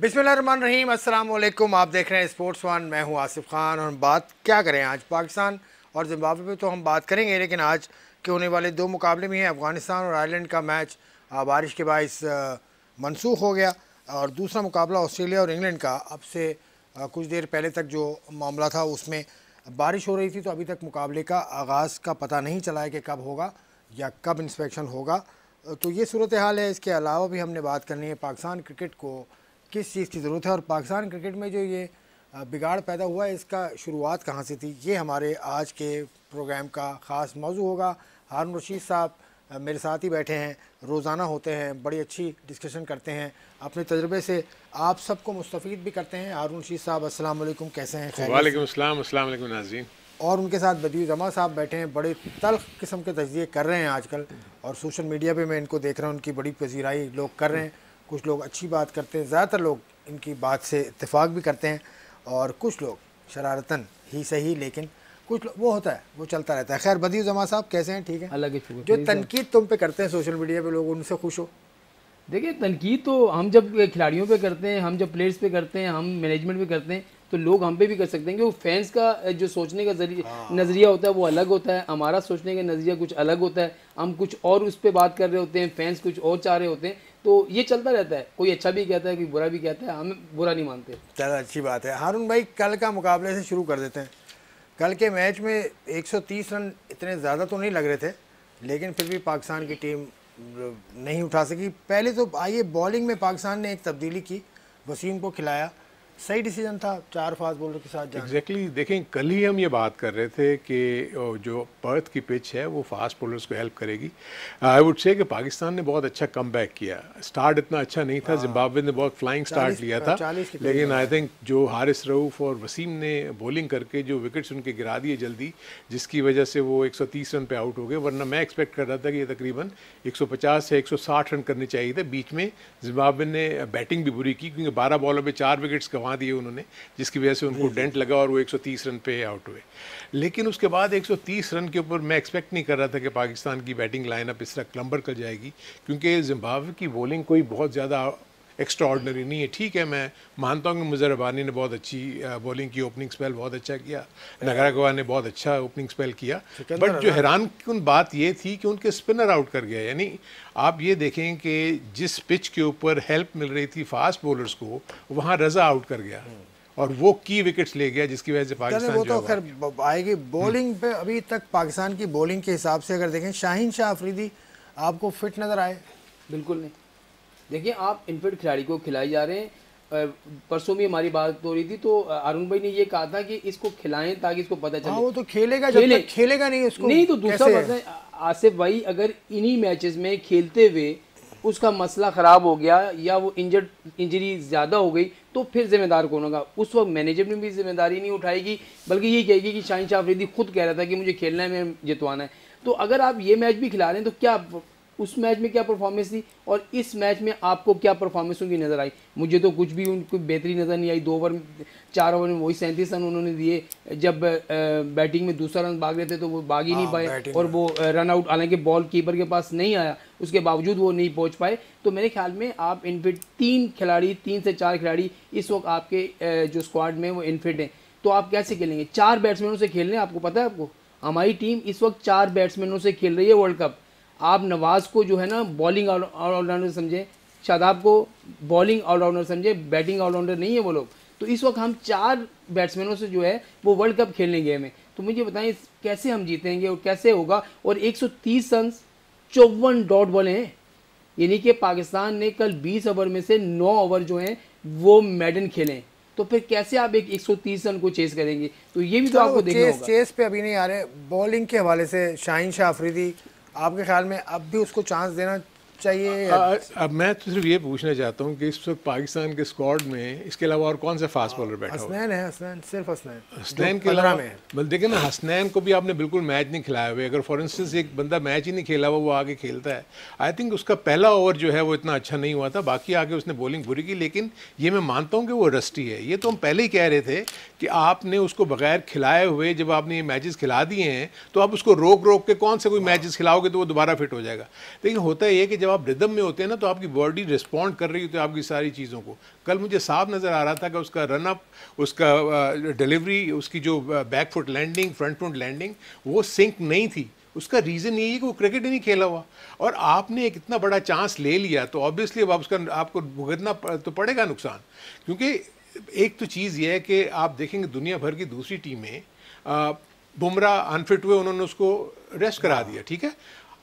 बिस्मिल्लाहिर्रहमानिर्रहीम, अस्सलाम वालेकुम। आप देख रहे हैं स्पोर्ट्स वन। मैं हूं आसिफ खान और हम बात क्या करें आज पाकिस्तान और जिम्बाब्वे पे तो हम बात करेंगे, लेकिन आज के होने वाले दो मुकाबले भी हैं। अफ़गानिस्तान और आयरलैंड का मैच बारिश के बायस मनसूख हो गया और दूसरा मुकाबला ऑस्ट्रेलिया और इंग्लैंड का अब से कुछ देर पहले तक जो मामला था उसमें बारिश हो रही थी, तो अभी तक मुकाबले का आगाज़ का पता नहीं चला है कि कब होगा या कब इंस्पेक्शन होगा। तो ये सूरत हाल है। इसके अलावा भी हमने बात करनी है पाकिस्तान क्रिकेट को किस चीज़ की ज़रूरत है और पाकिस्तान क्रिकेट में जो ये बिगाड़ पैदा हुआ है इसका शुरुआत कहाँ से थी। ये हमारे आज के प्रोग्राम का ख़ास मौजू होगा। हारून रशीद साहब मेरे साथ ही बैठे हैं, रोज़ाना होते हैं, बड़ी अच्छी डिस्कशन करते हैं, अपने तजुर्बे से आप सबको मुस्तफ़ीद भी करते हैं। हारून रशीद साहब अस्सलाम वालेकुम, कैसे हैं? वालेकुम अस्सलाम, अस्सलाम वालेकुम नाज़रीन। और उनके साथ बदियू जमा साहब बैठे हैं, बड़े तल्ख किस्म के तजिए कर रहे हैं आजकल और सोशल मीडिया पे मैं इनको देख रहा हूँ, उनकी बड़ी पजीराई लोग कर रहे हैं। कुछ लोग अच्छी बात करते हैं, ज़्यादातर लोग इनकी बात से इत्तेफाक भी करते हैं और कुछ लोग शरारतन ही सही, लेकिन कुछ वो होता है, वो चलता रहता है। खैर बदियू जमा साहब कैसे हैं? ठीक है। अलग जो तनकीद तुम पे करते हैं सोशल मीडिया पे लोग, उनसे खुश हो? देखिए, तनकीद तो हम जब खिलाड़ियों पे करते हैं, हम जब प्लेयर्स पे करते हैं, हम मैनेजमेंट पे करते हैं, तो लोग हम पे भी कर सकते हैं। क्योंकि फैंस का जो सोचने का नज़रिया होता है वो अलग होता है, हमारा सोचने का नज़रिया कुछ अलग होता है। हम कुछ और उस पर बात कर रहे होते हैं, फैंस कुछ और चाह रहे होते हैं, तो ये चलता रहता है। कोई अच्छा भी कहता है, कोई बुरा भी कहता है, हम बुरा नहीं मानते। चलो अच्छी बात है। हारून भाई, कल का मुकाबले से शुरू कर देते हैं। कल के मैच में 130 रन इतने ज़्यादा तो नहीं लग रहे थे, लेकिन फिर भी पाकिस्तान की टीम नहीं उठा सकी। पहले तो आइए, बॉलिंग में पाकिस्तान ने एक तब्दीली की, वसीम को खिलाया, सही डिसीजन था 4 फास्ट बॉलर के साथ जाना। एग्जैक्टली देखें, कल ही हम ये बात कर रहे थे कि जो पर्थ की पिच है वो फास्ट बॉलर्स को हेल्प करेगी। आई वुड से कि पाकिस्तान ने बहुत अच्छा कम बैक किया। स्टार्ट इतना अच्छा नहीं था, जिम्बाब्वे ने बहुत फ्लाइंग स्टार्ट लिया था, लेकिन आई थिंक जो हारिस रऊफ और वसीम ने बॉलिंग करके जो विकेट्स उनके गिरा दिए जल्दी, जिसकी वजह से वो 130 रन पे आउट हो गए। वरना मैं एक्सपेक्ट कर रहा था कि ये तकरीबन 150 से 160 रन करने चाहिए थे। बीच में जिम्बाब्वे ने बैटिंग भी बुरी की, क्योंकि 12 बॉलों पे 4 विकेट्स गंवा दिए उन्होंने, जिसकी वजह से उनको डेंट लगा और वो 130 रन पे आउट हुए। लेकिन उसके बाद 130 रन के ऊपर मैं एक्सपेक्ट नहीं कर रहा था कि पाकिस्तान की बैटिंग लाइनअप इस तरह क्लम्बर कर जाएगी, क्योंकि जिम्बाब्वे की बॉलिंग कोई बहुत ज़्यादा एक्स्ट्रा ऑर्डनरी नहीं है। ठीक है, मैं मानता हूँ कि मुज़र रबानी ने बहुत अच्छी बॉलिंग की, ओपनिंग स्पेल बहुत अच्छा किया, नगरागवा ने बहुत अच्छा ओपनिंग स्पेल किया, बट जो हैरानकुन बात ये थी कि उनके स्पिनर आउट कर गया। यानी आप ये देखें कि जिस पिच के ऊपर हेल्प मिल रही थी फास्ट बॉलर्स को, वहाँ रज़ा आउट कर गया और वो की विकेट्स ले गया, जिसकी वजह से पाकिस्तान वो तो खैर आएगी। बॉलिंग पे अभी तक पाकिस्तान की बॉलिंग के हिसाब से अगर देखें, शाहीन शाह अफरीदी आपको फिट नज़र आए? बिल्कुल नहीं। देखिए, आप इनफिट खिलाड़ी को खिलाए जा रहे हैं। परसों भी हमारी बात हो रही थी, तो अरुण भाई ने ये कहा था कि इसको खिलाएं ताकि इसको पता चले। वो तो खेलेगा, जब तक खेलेगा नहीं उसको नहीं। तो दूसरा बात है आसिफ भाई, अगर इन्हीं मैचेस में खेलते हुए उसका मसला ख़राब हो गया या वो इंजरी ज़्यादा हो गई, तो फिर जिम्मेदार कौन होगा? उस वक्त मैनेजमेंट भी जिम्मेदारी नहीं उठाएगी, बल्कि ये कहेगी कि शाहीन शाह अफरीदी खुद कह रहा था कि मुझे खेलना है, मैं जितवाना है। तो अगर आप ये मैच भी खिला रहे हैं, तो क्या उस मैच में क्या परफॉर्मेंस थी और इस मैच में आपको क्या परफॉर्मेंस उनकी नज़र आई? मुझे तो कुछ भी उनको बेहतरी नज़र नहीं आई। 4 ओवर में वही 37 रन उन्होंने दिए। जब बैटिंग में दूसरा रन भाग रहे थे तो वो भाग ही नहीं पाए और वो रन आउट, हालांकि बॉल कीपर के पास नहीं आया, उसके बावजूद वो नहीं पहुंच पाए। तो मेरे ख्याल में आप इनफिट 3 से 4 खिलाड़ी इस वक्त आपके जो स्क्वाड में वो इनफिट हैं, तो आप कैसे खेलेंगे? 4 बैट्समैनों से खेल रहे हैं। आपको पता है, आपको हमारी टीम इस वक्त 4 बैट्समैनों से खेल रही है वर्ल्ड कप। आप नवाज़ को जो है ना बॉलिंग ऑलराउंडर समझे, शादाब को बॉलिंग ऑलराउंडर समझे, बैटिंग ऑलराउंडर नहीं है वो लोग। तो इस वक्त हम 4 बैट्समैनों से जो है वो वर्ल्ड कप खेलने गए में। तो मुझे बताएं कैसे हम जीतेंगे और कैसे होगा? और 130 रन 54 डॉट बॉल हैं, यानी कि पाकिस्तान ने कल 20 ओवर में से 9 ओवर जो हैं वो मेडन खेले। तो फिर कैसे आप एक 130 रन को चेस करेंगे? तो ये भी तो आपको देखना होगा। चेस पे अभी नहीं आ रहे। बॉलिंग के हवाले से शाहीन शाह अफरीदी, आपके ख्याल में अब भी उसको चांस देना चाहिए? अब मैं तो सिर्फ ये पूछना चाहता हूँ कि इस वक्त पाकिस्तान के स्क्वाड में इसके अलावा और कौन सा फास्ट बॉलर बैठा हुआ है? हसनैन, सिर्फ हसनैन के अलावा मतलब देखें ना, हसनैन को भी आपने बिल्कुल मैच नहीं खिलाया हुए। अगर फॉर इंस्टेंस एक बंदा मैच ही नहीं खेला हुआ, वो आगे खेलता है, आई थिंक उसका पहला ओवर जो है वो इतना अच्छा नहीं हुआ था। बाकी आगे उसने बॉलिंग बुरी की, लेकिन ये मैं मानता हूँ कि वो रस्टी है। ये तो हम पहले ही कह रहे थे कि आपने उसको बगैर खिलाए हुए जब आपने ये मैचेस खिला दिए हैं, तो आप उसको रोक रोक के कौन से कोई मैचेस खिलाओगे तो वो दोबारा फिट हो जाएगा। लेकिन होता है ये कि जब आप रिदम में होते हैं ना तो आपकी बॉडी रिस्पॉन्ड कर रही होती है आपकी सारी चीज़ों को। कल मुझे साफ नज़र आ रहा था कि उसका रन अप, उसका डिलीवरी, उसकी जो back foot landing, front foot landing वो सिंक नहीं थी। उसका रीज़न यही है कि वो क्रिकेट ही नहीं खेला हुआ, और आपने एक इतना बड़ा चांस ले लिया तो ऑब्वियसली अब उसका आपको भुगतना तो पड़ेगा नुकसान। क्योंकि एक तो चीज़ ये है कि आप देखेंगे दुनिया भर की दूसरी टीमें, बुमराह अनफिट हुए, उन्होंने उसको रेस्ट करा दिया, ठीक है।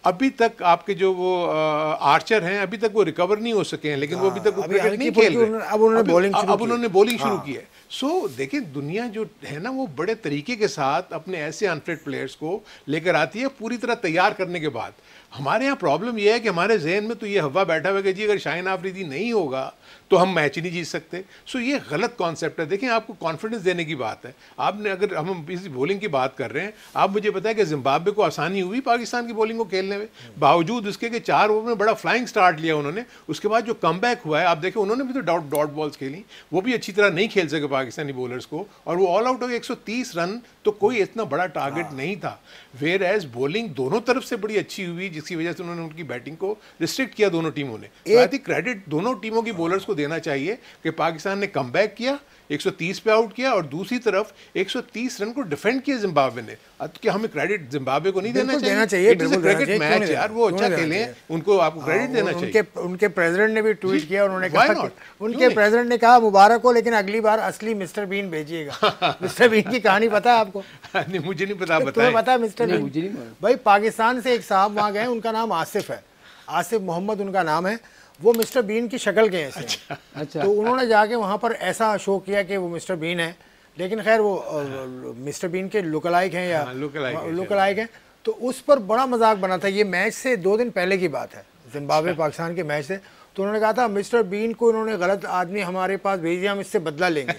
अभी तक आपके जो वो आर्चर हैं अभी तक वो रिकवर नहीं हो सके हैं, लेकिन वो अभी तक वो क्रिकेट नहीं खेल रहे। अब उन्होंने बॉलिंग शुरू की है। सो देखिए दुनिया जो है ना वो बड़े तरीके के साथ अपने ऐसे अनफिट प्लेयर्स को लेकर आती है पूरी तरह तैयार करने के बाद। हमारे यहाँ प्रॉब्लम यह है कि हमारे जहन में तो ये हवा बैठा हुआ है कि जी अगर शाहीन आफरीदी नहीं होगा तो हम मैच ही नहीं जीत सकते। सो ये गलत कॉन्सेप्ट है। देखिए आपको कॉन्फिडेंस देने की बात है। आपने अगर हम इस बॉलिंग की बात कर रहे हैं, आप मुझे बताएं कि जिम्बाब्वे को आसानी हुई पाकिस्तान की बॉलिंग को खेलने में, बावजूद उसके कि 4 ओवर में बड़ा फ्लाइंग स्टार्ट लिया उन्होंने। उसके बाद जो कमबैक हुआ है आप देखें, उन्होंने भी तो डॉट बॉल्स खेली, वो भी अच्छी तरह नहीं खेल सके पाकिस्तानी बॉलर्स को, और वो ऑल आउट हो गए। 130 रन तो कोई इतना बड़ा टारगेट नहीं था। वेयर एज बॉलिंग दोनों तरफ से बड़ी अच्छी हुई, जिसकी वजह से उन्होंने उनकी बैटिंग को रिस्ट्रिक्ट किया दोनों टीमों ने। आई थिंक क्रेडिट दोनों टीमों की बॉलर्स को देना चाहिए कि पाकिस्तान ने कमबैक किया, 130 पे आउट किया, और दूसरी तरफ 130 रन को डिफेंड किया जिम्बाब्वे ने। क्या हमें क्रेडिट जिम्बाब्वे को नहीं देना चाहिए? क्रिकेट मैच यार, वो अच्छा खेले, उनको आपको क्रेडिट देना चाहिए। उनके प्रेसिडेंट ने भी ट्वीट किया, उन्होंने कहा, उनके प्रेसिडेंट ने कहा मुबारक हो, लेकिन अगली बार असली मिस्टर बीन भेजिएगा। मिस्टर बीन की कहानी पता है आपको? नहीं मुझे नहीं पता। तुम्हें पता है मिस्टर बीन? भाई पाकिस्तान से एक साहब वहाँ गए, उनका नाम आसिफ है, आसिफ मोहम्मद उनका नाम है। वो मिस्टर बीन की शक्ल के हैं। अच्छा। तो उन्होंने जाके वहाँ पर ऐसा शो किया कि वो मिस्टर बीन है, लेकिन खैर वो मिस्टर बीन के लुकलाइक हैं या लुकलाइक हैं। तो उस पर बड़ा मजाक बना था। ये मैच से 2 दिन पहले की बात है, जिम्बाब्वे पाकिस्तान के मैच से। तो उन्होंने कहा था मिस्टर बीन को इन्होंने गलत आदमी हमारे पास भेज दिया, हम इससे बदला लेंगे।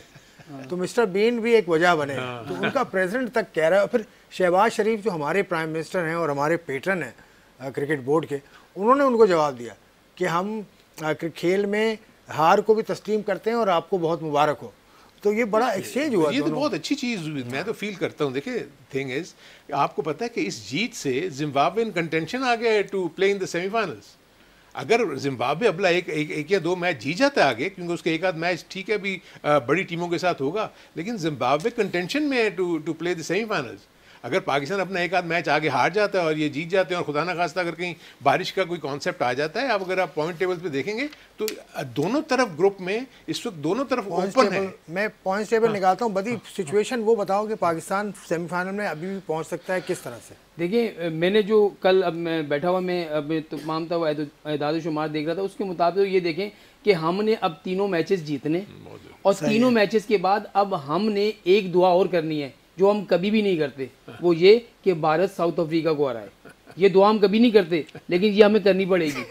तो मिस्टर बीन भी एक वजह बने। तो उनका प्रेसिडेंट तक कह रहा है। फिर शहबाज शरीफ जो हमारे प्राइम मिनिस्टर हैं और हमारे पेट्रन हैं क्रिकेट बोर्ड के, उन्होंने उनको जवाब दिया कि हम खेल में हार को भी तस्लीम करते हैं और आपको बहुत मुबारक हो। तो ये बड़ा एक्सचेंज हुआ। ये तो बहुत अच्छी चीज़ हुई, मैं तो फील करता हूँ। देखिए थिंग इज, आपको पता है कि इस जीत से जिम्बाब्वे इन कंटेंशन आ गया है to play in the semifinals. अगर जिम्बाब्वे अगला एक या 2 मैच जीत जाता है आगे, क्योंकि उसके एक आध मैच ठीक है अभी बड़ी टीमों के साथ होगा, लेकिन जिम्बाब्वे कंटेंशन में है टू प्ले द सेमीफाइनल्स। अगर पाकिस्तान अपना एक आध मैच आगे हार जाता है और ये जीत जाते हैं, और खुदा ना खास्ता अगर कहीं बारिश का कोई कॉन्सेप्ट आ जाता है, अब अगर आप पॉइंट टेबल पे देखेंगे तो दोनों तरफ ग्रुप में इस वक्त दोनों तरफ ओपन है। मैं पॉइंट टेबल निकालता हूँ। बड़ी सिचुएशन वो बताओ कि पाकिस्तान सेमीफाइनल में अभी भी पहुँच सकता है, किस तरह से? देखिए मैंने जो कल, अब मैं बैठा हुआ, मैं अब तमाम एदाद शुमार देख रहा था, उसके मुताबिक ये देखें कि हमने अब 3 मैचेस जीतने, और 3 मैचेस के बाद अब हमने एक दुआ और करनी है जो हम कभी भी नहीं करते, वो ये कि भारत साउथ अफ्रीका को हराए। ये दुआ हम कभी नहीं करते, लेकिन ये हमें करनी पड़ेगी।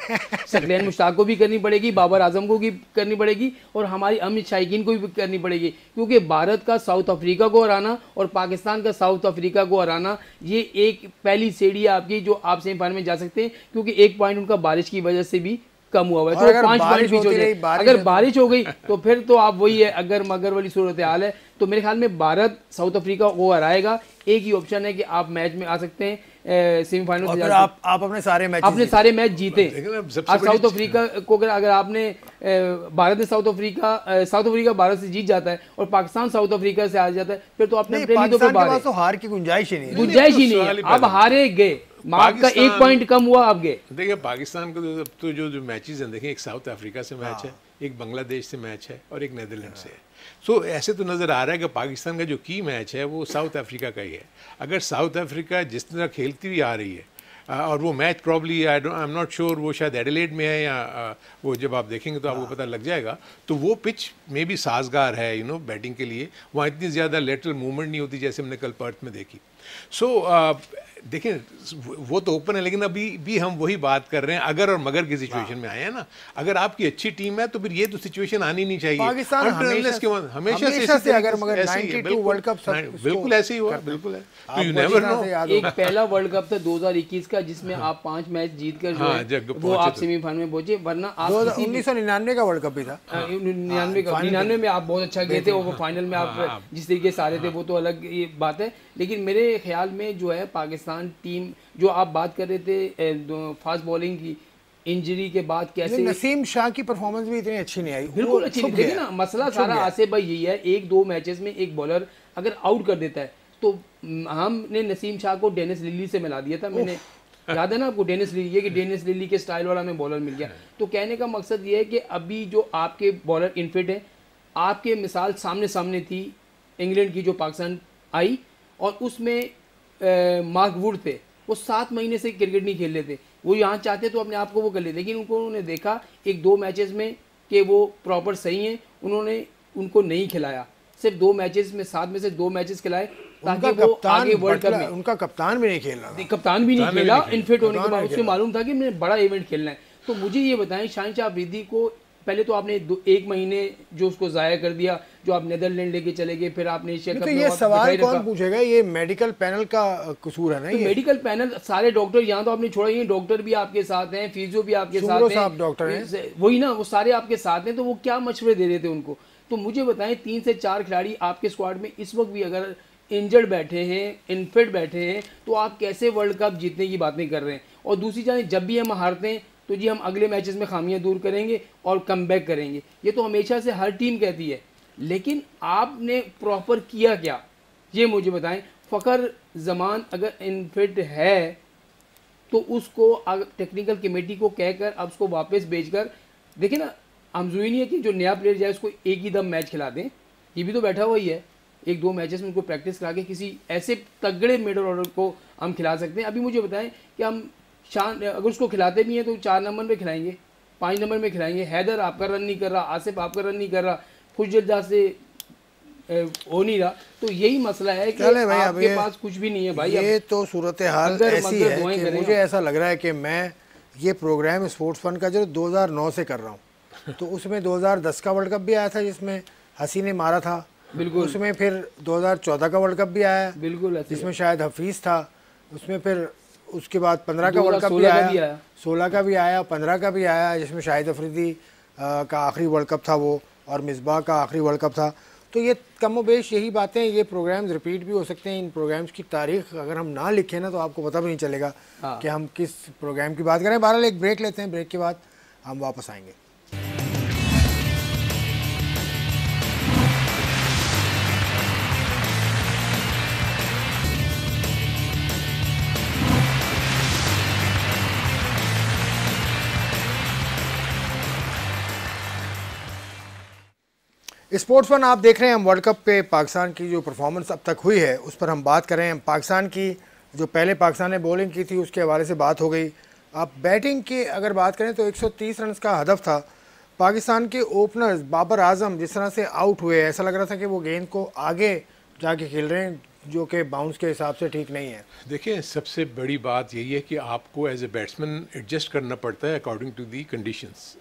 सकलैन मुश्ताक को भी करनी पड़ेगी, बाबर आजम को भी करनी पड़ेगी, और हमारी अमित शाइकीन को भी करनी पड़ेगी। क्योंकि भारत का साउथ अफ्रीका को हराना और पाकिस्तान का साउथ अफ्रीका को हराना, ये एक पहली सीढ़ी है आपकी, जो आप सेमीफाइनल में जा सकते हैं। क्योंकि 1 पॉइंट उनका बारिश की वजह से भी कम हुआ है, तो 5 पॉइंट पीछे हो जाए। अगर बारिश हो गई तो फिर तो आप वही है अगर मगर वाली सूरत हाल है। तो मेरे ख्याल में भारत साउथ अफ्रीका को हराएगा। एक ही ऑप्शन है कि आप मैच में आ सकते हैं सेमीफाइनल से, आप अपने सारे मैच जीते। साउथ अफ्रीका को अगर आपने भारत ने साउथ अफ्रीका भारत से जीत जाता है और पाकिस्तान साउथ अफ्रीका से आ जाता है, फिर तो अपने तो हार की गुंजाइश ही नहीं है। अब हारे गए, आपका 1 पॉइंट कम हुआ, आप गए। देखिए पाकिस्तान को तो जो मैचेस हैं, देखिए एक साउथ अफ्रीका से मैच है, एक बांग्लादेश से मैच है, और एक नीदरलैंड से है। सो ऐसे तो नज़र आ रहा है कि पाकिस्तान का जो की मैच है वो साउथ अफ्रीका का ही है। अगर साउथ अफ्रीका जिस तरह खेलती हुई आ रही है, और वो match probably I am not sure वो शायद एडिलेड में है या वो जब आप देखेंगे तो आपको पता लग जाएगा। तो वो पिच में भी साजगार है बैटिंग के लिए। वहाँ इतनी ज़्यादा लेटरल मूवमेंट नहीं होती जैसे हमने कल पर्थ में देखी। सो देखें वो तो ओपन है, लेकिन अभी भी हम वही बात कर रहे हैं अगर और मगर की सिचुएशन में आए हैं ना। अगर आपकी अच्छी टीम है तो फिर ये तो सिचुएशन आनी नहीं चाहिए। पाकिस्तान हमेशा से अगर मगर 92 वर्ल्ड कप बिल्कुल ऐसे ही हुआ, बिल्कुल है। तो यू नेवर नो। एक पहला वर्ल्ड कप था 2021 का, जिसमें आप 5 मैच जीतकर वो आप सेमीफाइनल में पहुंचे, वरना आप 1999 का वर्ल्ड कप भी था। 99 में आप बहुत अच्छा गए थे, और फाइनल में आप जिस तरीके से आ रहे थे वो तो अलग बात है। लेकिन मेरे ख्याल में जो है पाकिस्तान टीम, जो आप बात कर रहे थे फास्ट बॉलिंग की, इंजरी के बाद कैसे। नसीम शाह की परफॉर्मेंस भी इतनी अच्छी नहीं आई, बिल्कुल अच्छी नहीं। देखिए ना, मसला सारा आसिफ भाई यही है, एक दो मैचेस में एक बॉलर अगर आउट कर देता है तो हमने नसीम शाह को डेनिस लिली से मिला दिया था। मैंने याद है ना आपको, डेनिस लिली, ये कि डेनिस लिली के स्टाइल वाला हमें बॉलर मिल गया। तो कहने का मकसद ये है कि अभी जो आपके बॉलर इनफिट है, आपके मिसाल सामने सामने थी इंग्लैंड की जो पाकिस्तान आई, और उसमें मार्क वुड थे, वो 7 महीने से क्रिकेट नहीं खेल रहे थे। वो यहाँ चाहते तो अपने आप को वो कर लेते, लेकिन उन्होंने देखा एक दो मैचेस में कि वो प्रॉपर सही हैं, उन्होंने उनको नहीं खिलाया। सिर्फ 2 मैचेस में, 7 में से 2 मैचेस खिलाए ताकि वो आगे वर्ल्ड कप में। उनका कप्तान भी नहीं खेल रहा था, कप्तान भी नहीं खेला इनफिट होने के बाद। उससे मालूम था कि मैंने बड़ा इवेंट खेलना है। तो मुझे ये बताएं, शाहिन शाह अफरीदी को पहले तो आपने 1 महीने जो उसको ज़ाया कर दिया, जो आप नेदरलैंड लेके चले गए, फिर आपने एशिया कप में। ये सवाल कौन पूछेगा? ये मेडिकल पैनल का कसूर है ना। ये मेडिकल पैनल, सारे डॉक्टर, यहाँ तो आपने छोड़ा, ये डॉक्टर भी आपके साथ हैं, फिजियो भी आपके साथ हैं, डॉक्टर हैं वही ना, वो सारे आपके साथ हैं। तो वो क्या मशवरे दे रहे थे उनको? तो मुझे बताएं, 3 से 4 खिलाड़ी आपके स्क्वाड में इस वक्त भी अगर इंजर्ड बैठे हैं, इनफिट बैठे हैं, तो आप कैसे वर्ल्ड कप जीतने की बातें कर रहे हैं? और दूसरी जाने, जब भी हम हारते हैं तो जी हम अगले मैचेस में खामियां दूर करेंगे और कम बैक करेंगे। ये तो हमेशा से हर टीम कहती है, लेकिन आपने प्रॉपर किया क्या, ये मुझे बताएं। फ़खर जमान अगर इनफिट है तो उसको टेक्निकल कमेटी को कहकर अब उसको वापस भेजकर, देखिए ना, हम जरूरी नहीं है कि जो नया प्लेयर जाए उसको एक ही दम मैच खिला दें। ये भी तो बैठा हुआ ही है, 1-2 मैचेस में उनको प्रैक्टिस करा के किसी ऐसे तगड़े मिडल ऑर्डर को हम खिला सकते हैं। अभी मुझे बताएं कि हम अगर उसको खिलाते भी हैं तो 4 नंबर में खिलाएंगे, 5 नंबर में खिलाएंगे। हैदर आपका रन नहीं कर रहा, आसिफ आपका रन नहीं कर रहा, खुशजदा से हो नहीं रहा। तो यही मसला है कि आपके पास कुछ भी नहीं है भाई। ये तो सूरत हाल ऐसी है कि मुझे ऐसा लग रहा है कि मैं ये प्रोग्राम स्पोर्ट्स फन का जो 2009 से कर रहा हूँ, तो उसमें 2010 का वर्ल्ड कप भी आया था जिसमें हसी ने मारा था, बिल्कुल। उसमें फिर 2014 का वर्ल्ड कप भी आया, बिल्कुल, जिसमें शायद हफीज़ था, उसमें फिर उसके बाद 15 का वर्ल्ड कप भी आया, 16 का भी आया, 15 का भी आया, जिसमें शाहिद अफरीदी का आखिरी वर्ल्ड कप था वो, और मिसबाह का आखिरी वर्ल्ड कप था। तो ये कमोबेश यही बातें, ये प्रोग्राम्स रिपीट भी हो सकते हैं। इन प्रोग्राम्स की तारीख अगर हम ना लिखें ना तो आपको पता भी नहीं चलेगा कि हम किस प्रोग्राम की बात करें। बहरहाल एक ब्रेक लेते हैं, ब्रेक के बाद हम वापस आएंगे। स्पोर्ट्स वन आप देख रहे हैं। हम वर्ल्ड कप पे पाकिस्तान की जो परफॉर्मेंस अब तक हुई है उस पर हम बात कर रहे हैं। पाकिस्तान की जो पहले पाकिस्तान ने बॉलिंग की थी उसके हवाले से बात हो गई। अब बैटिंग की अगर बात करें तो 130 रन का हदफ था। पाकिस्तान के ओपनर्स बाबर आजम जिस तरह से आउट हुए, ऐसा लग रहा था कि वो गेंद को आगे जाके खेल रहे हैं, जो कि बाउंस के हिसाब से ठीक नहीं है। देखिए, सबसे बड़ी बात यही है कि आपको एज ए बैट्समैन एडजस्ट करना पड़ता है अकॉर्डिंग टू दी कंडीशंस।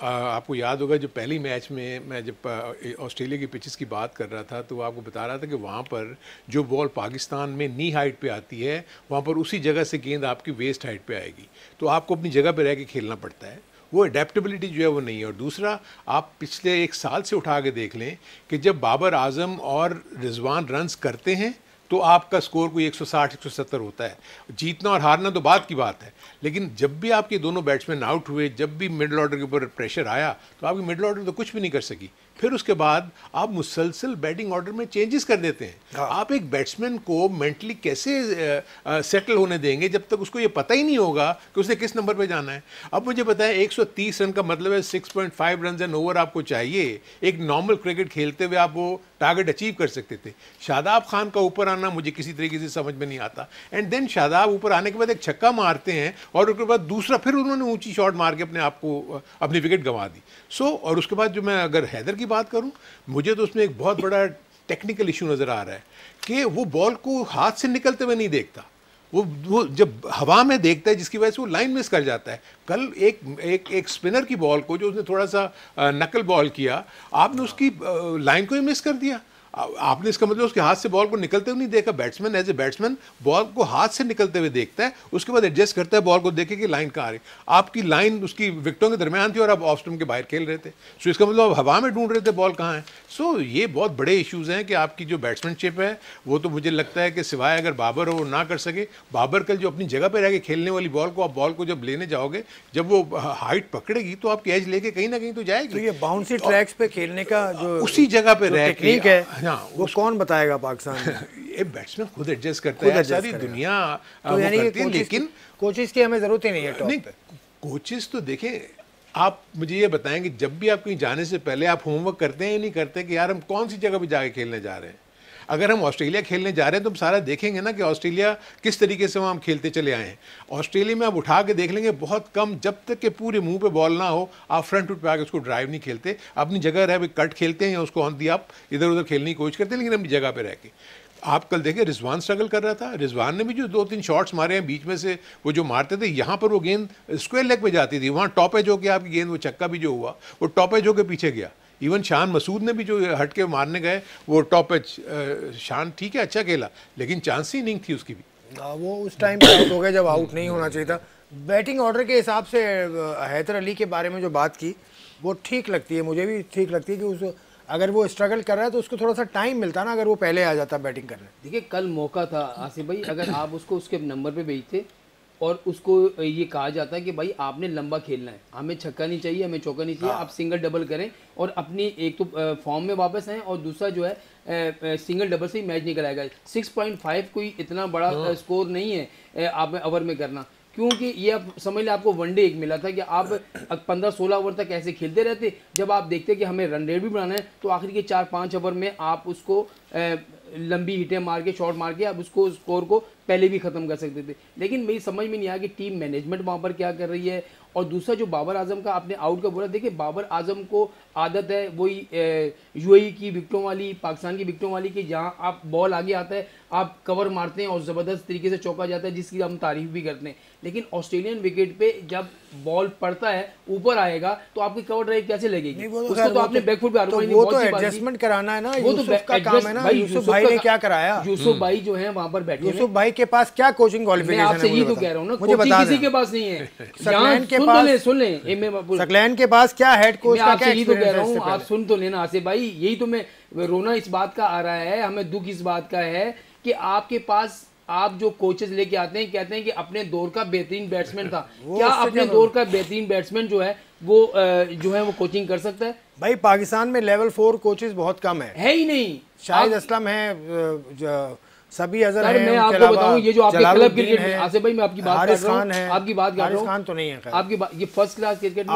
आपको याद होगा जब पहली मैच में मैं जब ऑस्ट्रेलिया की पिचेस की बात कर रहा था तो आपको बता रहा था कि वहाँ पर जो बॉल पाकिस्तान में नी हाइट पे आती है, वहाँ पर उसी जगह से गेंद आपकी वेस्ट हाइट पे आएगी, तो आपको अपनी जगह पर रह के खेलना पड़ता है। वो अडेप्टेबिलिटी जो है वो नहीं है। और दूसरा, आप पिछले 1 साल से उठा के देख लें कि जब बाबर आजम और रिजवान रन्स करते हैं तो आपका स्कोर कोई 160-170 होता है। जीतना और हारना तो बात की बात है, लेकिन जब भी आपके दोनों बैट्समैन आउट हुए, जब भी मिडिल ऑर्डर के ऊपर प्रेशर आया तो आपकी मिडिल ऑर्डर तो कुछ भी नहीं कर सकी। फिर उसके बाद आप मुसलसल बैटिंग ऑर्डर में चेंजेस कर देते हैं। आप एक बैट्समैन को मेंटली कैसे सेटल होने देंगे जब तक उसको ये पता ही नहीं होगा कि उसने किस नंबर पे जाना है। अब मुझे बताएं, 130 रन का मतलब है 6.5 रन एन ओवर आपको चाहिए। एक नॉर्मल क्रिकेट खेलते हुए आप वो टारगेट अचीव कर सकते थे। शादाब खान का ऊपर आना मुझे किसी तरीके से समझ में नहीं आता। एंड देन शादाब ऊपर आने के बाद एक छक्का मारते हैं और उसके बाद दूसरा फिर उन्होंने ऊंची शॉट मार के अपने आप को अपनी विकेट गंवा दी। और उसके बाद जो मैं अगर हैदर की बात करूं, मुझे तो उसमें एक बहुत बड़ा टेक्निकल इशू नज़र आ रहा है कि वो बॉल को हाथ से निकलते हुए नहीं देखता, वो जब हवा में देखता है, जिसकी वजह से वो लाइन मिस कर जाता है। कल एक स्पिनर की बॉल को जो उसने थोड़ा सा नकल बॉल किया, आपने उसकी लाइन को ही मिस कर दिया। आपने इसका मतलब उसके हाथ से बॉल को निकलते हुए नहीं देखा। Batsman as a batsman ball को हाथ से निकलते हुए देखता है, उसके बाद एडजस्ट करता है बॉल को, देखे कि लाइन कहाँ आ रही। आपकी लाइन उसकी विकेटों के दरमियान थी और आप ऑफ स्टंप के बाहर खेल रहे थे, सो इसका मतलब आप हवा में ढूंढ रहे थे बॉल कहाँ है। सो ये बहुत बड़े इश्यूज़ हैं कि आपकी जो बैट्समैनशिप है वो तो मुझे लगता है कि सिवाय अगर बाबर हो वो ना कर सके। बाबर कल जो अपनी जगह पर रह के खेलने वाली बॉल को, आप बॉल को जब लेने जाओगे, जब वो हाइट पकड़ेगी तो आपकी एज लेके कहीं ना कहीं तो जाएगी। तो ये बाउंसी ट्रैक्स पे खेलने का जो उसी जगह पे रह के है, हाँ, वो कौन बताएगा पाकिस्तान में? ये बैट्समैन खुद एडजस्ट करता है, सारी दुनिया तो यानी करती है, लेकिन कोचेस की हमें जरूरत ही नहीं है टॉप नहीं, पे। कोचेस तो देखें, आप मुझे ये बताएं कि जब भी आप कहीं जाने से पहले आप होमवर्क करते हैं या नहीं करते कि यार हम कौन सी जगह पे जाके खेलने जा रहे हैं। अगर हम ऑस्ट्रेलिया खेलने जा रहे हैं तो हम सारा देखेंगे ना कि ऑस्ट्रेलिया किस तरीके से वहाँ हम खेलते चले आए हैं। ऑस्ट्रेलिया में आप उठा के देख लेंगे बहुत कम, जब तक के पूरे मुंह पे बॉल ना हो आप फ्रंट फुट पे आके उसको ड्राइव नहीं खेलते। अपनी जगह रह कट खेलते हैं या उसको ऑन दिया आप इधर उधर खेलने की कोशिश करते हैं, लेकिन अपनी जगह पे रह के। आप कल देखें रिजवान स्ट्रगल कर रहा था, रिजवान ने भी जो 2-3 शॉट्स मारे हैं बीच में से, वो जो मारते थे यहाँ पर वो गेंद स्क्वायर लेग पे जाती थी, वहाँ टॉप एज होकर आपकी गेंद, वो छक्का भी जो हुआ वो टॉप एज होकर पीछे गया। इवन शान मसूद ने भी जो हट के मारने गए वो टॉप एज, शान ठीक है अच्छा खेला लेकिन चांस ही नहीं थी उसकी भी। वो उस टाइम पे आउट हो गया जब आउट नहीं होना चाहिए था। बैटिंग ऑर्डर के हिसाब से हैदर अली के बारे में जो बात की वो ठीक लगती है, मुझे भी ठीक लगती है कि उस अगर वो स्ट्रगल कर रहा है तो उसको थोड़ा सा टाइम मिलता ना, अगर वो पहले आ जाता बैटिंग करने। देखिए कल मौका था आसिफ भाई, अगर आप उसको उसके नंबर पे भेजते और उसको ये कहा जाता है कि भाई आपने लंबा खेलना है, हमें छक्का नहीं चाहिए, हमें चौका नहीं चाहिए, आप सिंगल डबल करें और अपनी एक तो फॉर्म में वापस आएँ और दूसरा जो है सिंगल डबल से ही मैच निकल आएगा। 6.5 कोई इतना बड़ा स्कोर नहीं है आप ओवर में करना, क्योंकि ये आप समझ लें आपको वनडे एक मिला था कि आप 15-16 ओवर तक ऐसे खेलते रहते। जब आप देखते कि हमें रन रेट भी बढ़ाना है तो आखिर के 4-5 ओवर में आप उसको लंबी हिटें मार के शॉट मार के आप उसको स्कोर को पहले भी ख़त्म कर सकते थे। लेकिन मेरी समझ में नहीं आया कि टीम मैनेजमेंट वहाँ पर क्या कर रही है। और दूसरा जो बाबर आजम का आपने आउट का बोला, देखिए बाबर आजम को आदत है वही यूएई की विकेटों वाली, पाकिस्तान की विकेटों वाली, कि जहाँ आप बॉल आगे आता है आप कवर मारते हैं और ज़बरदस्त तरीके से चौका जाता है, जिसकी हम तारीफ भी करते हैं। लेकिन ऑस्ट्रेलियन विकेट पे जब बॉल पड़ता है ऊपर आएगा तो आपकी कवर ड्राइव कैसे लगेगी? उसको तो आपने बैकफुट पे वो तो एडजस्टमेंट कराना है ना, यूसुफ का काम है ना। यूसुफ भाई ने क्या कराया? यूसुफ भाई जो है वहाँ पर बैठे, यूसुफ भाई के पास क्या कोचिंग क्वालिफिकेशन है? आपसे ये तो कह रहा हूँ ना, मुझे बता किसी के पास नहीं है। सकलैन के पास, सुन ले, सकलैन के पास क्या हेड कोच का क्या ये तो कह रहा हूँ, आप सुन तो लेना आसिफ भाई। यही तो मैं रोना इस बात का आ रहा है, हमें दुख इस बात का है कि आपके पास आप जो कोचेस लेके आते हैं कहते हैं कि अपने दौर का बेहतरीन बैट्समैन था। क्या अपने दौर का बेहतरीन बैट्समैन जो है वो कोचिंग कर सकता है? भाई पाकिस्तान में लेवल 4 कोचेस बहुत कम है ही नहीं। शाहिद असलम है, सभी अजहर है, मैं आपको बताऊं ये जो आपके क्लब क्रिकेट में आसिफ भाई मैं आपकी बात कर रहा हूं, आपकी बात कर रहा हूं, खान तो नहीं है आपकी बात, ये फर्स्ट क्लास क्रिकेट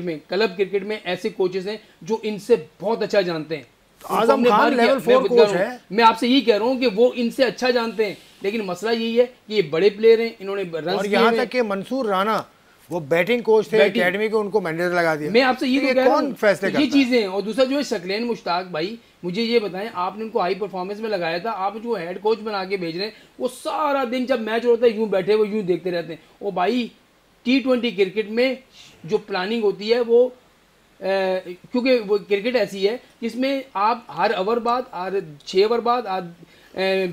में, क्लब क्रिकेट में ऐसे कोचेस हैं जो इनसे बहुत अच्छा जानते हैं। आजम खान लेवल 4 कोच है। मैं आपसे यही कह रहा हूं कि वो इनसे अच्छा जानते हैं, लेकिन मसला यही है कि ये बड़े प्लेयर हैं, इन्होंने रन और यहाँ तक कि मंसूर राना वो बैटिंग कोच थे एकेडमी के, उनको मैनेजर लगा दिया। मैं आपसे ये कह रहा हूं फैसले ये चीजें। और दूसरा जो है शकलैन मुश्ताक भाई, मुझे ये बताएं, आपने उनको हाई परफॉर्मेंस में लगाया था, आप जो हेड कोच बना के भेज रहे हैं, वो सारा दिन जब मैच होता है यूं बैठे हुए यूं देखते रहते हैं। वो भाई T20 क्रिकेट में जो प्लानिंग होती है वो क्योंकि वो क्रिकेट ऐसी है जिसमें आप हर ओवर बाद, हर 6 ओवर बाद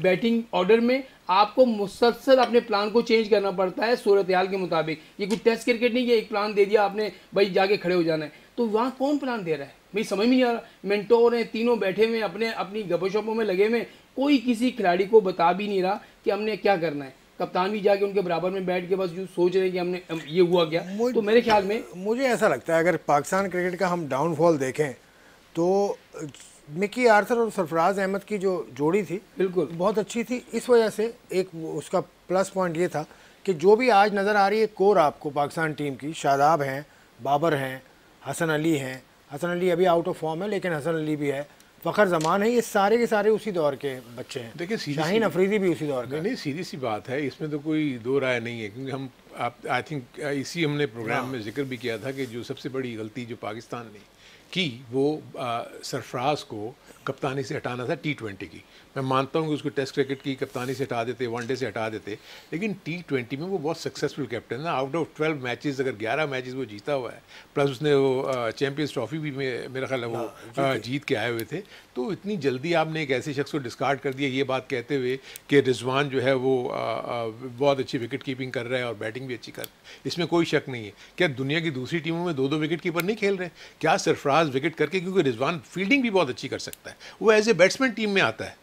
बैटिंग ऑर्डर में आपको मुसलसल अपने प्लान को चेंज करना पड़ता है सूरत हाल के मुताबिक। ये कोई टेस्ट क्रिकेट नहीं कि एक प्लान दे दिया आपने भाई जाके खड़े हो जाना है। तो वहाँ कौन प्लान दे रहा है? मेरी समझ में नहीं आ रहा। मेंटोर हैं, तीनों बैठे हुए अपनी गपशपों में लगे हुए, कोई किसी खिलाड़ी को बता भी नहीं रहा कि हमने क्या करना है। कप्तान भी जाके उनके बराबर में बैठ के बस जो सोच रहे हैं कि हमने ये हुआ क्या। तो मेरे ख्याल में मुझे ऐसा लगता है अगर पाकिस्तान क्रिकेट का हम डाउनफॉल देखें तो मिकी आर्थर और सरफराज अहमद की जो जोड़ी थी बिल्कुल बहुत अच्छी थी। इस वजह से एक उसका प्लस पॉइंट ये था कि जो भी आज नज़र आ रही है कोर आपको पाकिस्तान टीम की, शादाब हैं, बाबर हैं, हसन अली हैं। हसन अली अभी आउट ऑफ फॉर्म है लेकिन हसन अली भी है, फ़खर जमान है, ये सारे के सारे उसी दौर के बच्चे हैं। देखिए शाहीन अफरीदी भी उसी दौर का। नहीं, सीधी सी बात है, इसमें तो कोई दो राय नहीं है, क्योंकि हम आई थिंक इसी हमने प्रोग्राम में जिक्र भी किया था कि जो सबसे बड़ी गलती जो पाकिस्तान ने कि वो सरफराज को कप्तानी से हटाना था T20 की। मैं मानता हूँ कि उसको टेस्ट क्रिकेट की कप्तानी से हटा देते, वनडे से हटा देते, लेकिन T20 में वो बहुत सक्सेसफुल कैप्टन है। आउट ऑफ 12 मैचेस अगर 11 मैचेस वो जीता हुआ है, प्लस उसने वो चैंपियंस ट्रॉफी भी मेरा ख्याल है वो जीत के आए हुए थे। तो इतनी जल्दी आपने एक ऐसे शख्स को डिस्कार्ड कर दिया, ये बात कहते हुए कि रिजवान जो है वो बहुत अच्छी विकेट कीपिंग कर रहा है और बैटिंग भी अच्छी कर रहा है, इसमें कोई शक नहीं है। क्या दुनिया की दूसरी टीमों में 2-2 विकेट कीपर नहीं खेल रहे? क्या सरफराज विकेट करके, क्योंकि रिजवान फील्डिंग भी बहुत अच्छी कर सकता है, वो एज ए बैट्समैन टीम में आता है,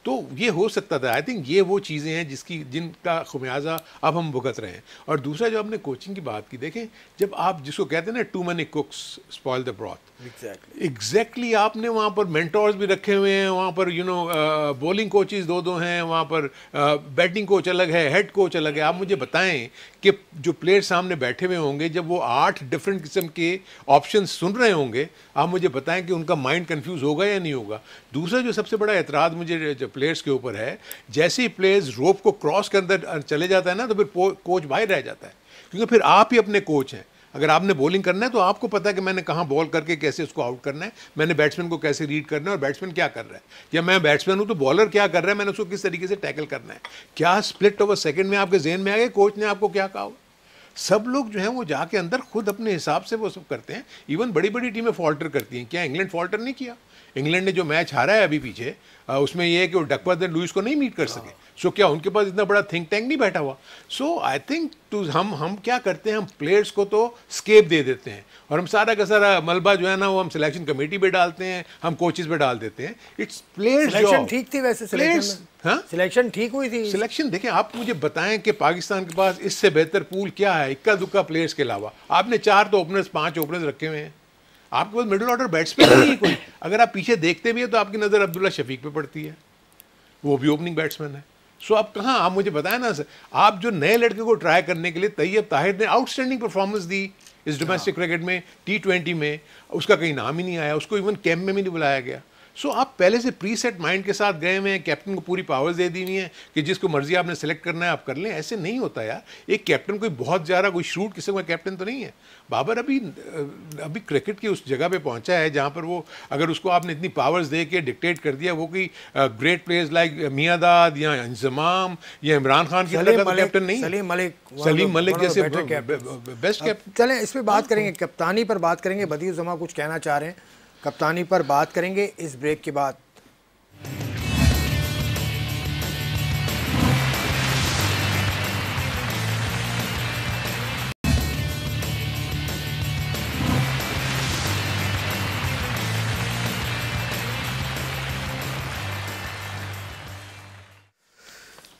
तो ये हो सकता था। आई थिंक ये वो चीज़ें हैं जिनका खुमियाजा अब हम भुगत रहे हैं। और दूसरा जो आपने कोचिंग की बात की, देखें जब आप जिसको कहते हैं ना too many cooks spoil the broth, exactly आपने वहाँ पर मेंटोर्स भी रखे हुए हैं, वहाँ पर बॉलिंग कोचेस दो हैं, वहाँ पर बैटिंग कोच अलग है, हेड कोच अलग है। आप मुझे बताएं कि जो प्लेयर सामने बैठे हुए होंगे, जब वो 8 डिफरेंट किस्म के ऑप्शन सुन रहे होंगे, आप मुझे बताएं कि उनका माइंड कंफ्यूज होगा या नहीं होगा। दूसरा जो सबसे बड़ा एतराज़ मुझे जो प्लेयर्स के ऊपर है, जैसे ही प्लेयर्स रोप को क्रॉस के अंदर चले जाता है ना, तो फिर कोच बाहर रह जाता है, क्योंकि फिर आप ही अपने कोच हैं। अगर आपने बॉलिंग करना है तो आपको पता है कि मैंने कहाँ बॉल करके कैसे उसको आउट करना है, मैंने बैट्समैन को कैसे रीड करना है और बैट्समैन क्या कर रहा है, या मैं बैट्समैन हूँ तो बॉलर क्या कर रहा है, मैंने उसको किस तरीके से टैकल करना है। क्या स्प्लिट ओवर सेकंड में आपके जहन में आ गए कोच ने आपको क्या कहा? सब लोग जो हैं वो जाके अंदर खुद अपने हिसाब से वो सब करते हैं। इवन बड़ी बड़ी टीमें फॉल्टर करती हैं। क्या इंग्लैंड फॉल्टर नहीं किया? इंग्लैंड ने जो मैच हारा है अभी पीछे, उसमें ये है कि वो डकवर्थ एंड लुइस को नहीं मीट कर सके। सो क्या उनके पास इतना बड़ा थिंक टैंक नहीं बैठा हुआ? सो आई थिंक हम क्या करते हैं, हम प्लेयर्स को तो स्केप दे देते हैं और हम सारा का सारा मलबा जो है ना वो हम सिलेक्शन कमेटी पे डालते हैं, हम कोचेस पे डाल देते हैं। It's players. सिलेक्शन ठीक थी वैसे, प्लेयर्स, हाँ सिलेक्शन ठीक हुई थी। सिलेक्शन देखें, आप मुझे बताएं कि पाकिस्तान के पास इससे बेहतर पूल क्या है इक्का दुक्का प्लेयर्स के अलावा? आपने 4 तो ओपनर्स 5 ओपनर्स रखे हुए हैं, आपके पास मिडिल ऑर्डर बैट्समैन नहीं है कोई। अगर आप पीछे देखते भी हैं तो आपकी नज़र अब्दुल्ला शफीक पे पड़ती है, वो भी ओपनिंग बैट्समैन है। सो आप कहाँ, आप मुझे बताएं ना, आप जो नए लड़के को ट्राई करने के लिए तैयब ताहिर ने आउटस्टैंडिंग परफॉर्मेंस दी इस डोमेस्टिक क्रिकेट में, T20 में उसका कहीं नाम ही नहीं आया, उसको इवन कैंप में भी नहीं बुलाया गया। सो आप पहले से प्री सेट माइंड के साथ गए हुए हैं, कैप्टन को पूरी पावर्स दे दी हुई हैं कि जिसको मर्जी आपने सेलेक्ट करना है आप कर लें। ऐसे नहीं होता यार। एक कैप्टन कोई बहुत ज़्यादा कोई श्रूड किस्म का कैप्टन तो नहीं है। बाबर अभी क्रिकेट की उस जगह पे पहुंचा है जहां पर वो, अगर उसको आपने इतनी पावर्स दे के डिक्टेट कर दिया, वो कोई ग्रेट प्लेयर्स लाइक मियादाद या इंजमाम या इमरान खान की तरह का कैप्टन नहीं। सलीम मलिक जैसे बेस्ट कैप्टन। चलें इस पर बात करेंगे, कप्तानी पर बात करेंगे। बदियुज़्ज़मा कुछ कहना चाह रहे हैं, कप्तानी पर बात करेंगे इस ब्रेक के बाद।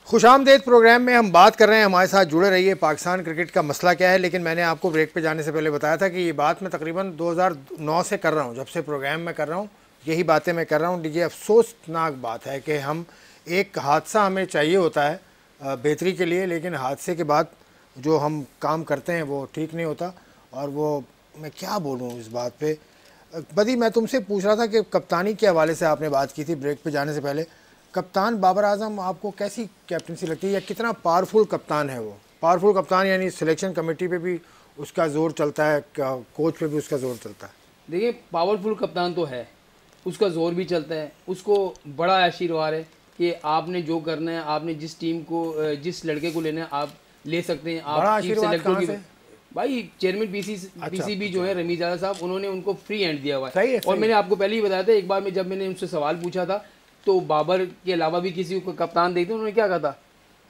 खुशामदेद प्रोग्राम में हम बात कर रहे हैं, हमारे साथ जुड़े रहिए। पाकिस्तान क्रिकेट का मसला क्या है, लेकिन मैंने आपको ब्रेक पे जाने से पहले बताया था कि ये बात मैं तकरीबन 2009 से कर रहा हूँ, जब से प्रोग्राम में कर रहा हूँ यही बातें मैं कर रहा हूँ। ये अफसोसनाक बात है कि हम एक हादसा हमें चाहिए होता है बेहतरी के लिए, लेकिन हादसे के बाद जो हम काम करते हैं वो ठीक नहीं होता। और वो मैं क्या बोलूँ इस बात पर। बदी, मैं तुमसे पूछ रहा था कि कप्तानी के हवाले से आपने बात की थी ब्रेक पर जाने से पहले। कप्तान बाबर आजम आपको कैसी कैप्टनसी लगती है, या कितना पावरफुल कप्तान है वो? पावरफुल कप्तान यानी सिलेक्शन कमेटी पे भी उसका जोर चलता है, कोच पे भी उसका जोर चलता है। देखिए, पावरफुल कप्तान तो है, उसका जोर भी चलता है, उसको बड़ा आशीर्वाद है कि आपने जो करना है, आपने जिस टीम को, जिस लड़के को लेना है आप ले सकते हैं। आप चीफ सेलेक्टर की भाई चेयरमैन पीसीबी जो है रमीज आज़ाद साहब, उन्होंने उनको फ्री हैंड दिया हुआ है। और मैंने आपको पहले ही बताया था, एक बार में जब मैंने उनसे सवाल पूछा था तो बाबर के अलावा भी किसी को कप्तान देखते, उन्होंने क्या कहा था,